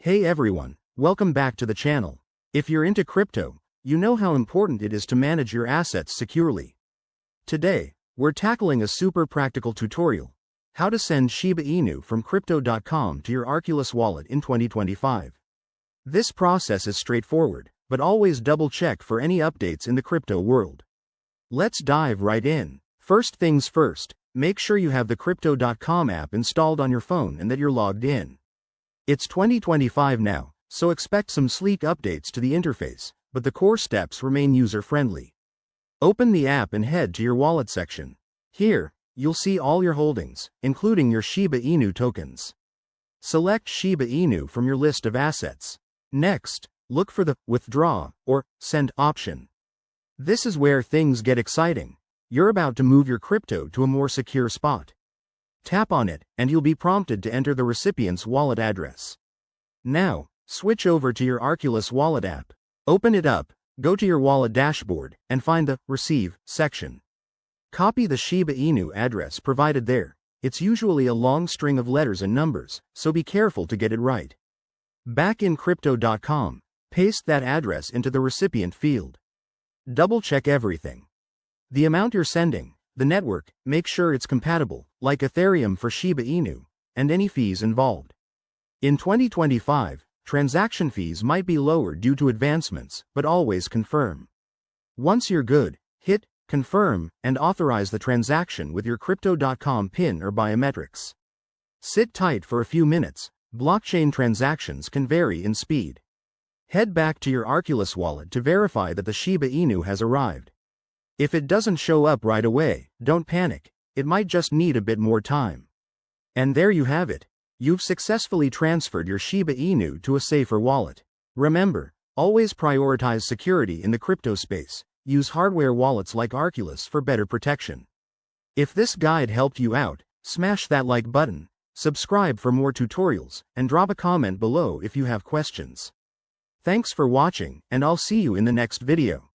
Hey everyone, welcome back to the channel. If you're into crypto, you know how important it is to manage your assets securely. Today, we're tackling a super practical tutorial: how to send Shiba Inu from Crypto.com to your Arculus wallet in 2025. This process is straightforward, but always double check for any updates in the crypto world. Let's dive right in. First things first, make sure you have the Crypto.com app installed on your phone and that you're logged in. It's 2025 now, so expect some sleek updates to the interface, but the core steps remain user-friendly. Open the app and head to your wallet section. Here, you'll see all your holdings, including your Shiba Inu tokens. Select Shiba Inu from your list of assets. Next, look for the Withdraw or Send option. This is where things get exciting. You're about to move your crypto to a more secure spot. Tap on it, and you'll be prompted to enter the recipient's wallet address. Now, switch over to your Arculus wallet app. Open it up, go to your wallet dashboard, and find the Receive section. Copy the Shiba Inu address provided there. It's usually a long string of letters and numbers, so be careful to get it right. Back in Crypto.com, paste that address into the recipient field. Double-check everything. The amount you're sending, the network, make sure it's compatible, like Ethereum for Shiba Inu, and any fees involved. In 2025, transaction fees might be lower due to advancements, but always confirm. Once you're good, hit Confirm and authorize the transaction with your Crypto.com PIN or biometrics. Sit tight for a few minutes. Blockchain transactions can vary in speed. Head back to your Arculus wallet to verify that the Shiba Inu has arrived. If it doesn't show up right away, don't panic. It might just need a bit more time. And there you have it. You've successfully transferred your Shiba Inu to a safer wallet. Remember, always prioritize security in the crypto space. Use hardware wallets like Arculus for better protection. If this guide helped you out, smash that like button, subscribe for more tutorials, and drop a comment below if you have questions. Thanks for watching, and I'll see you in the next video.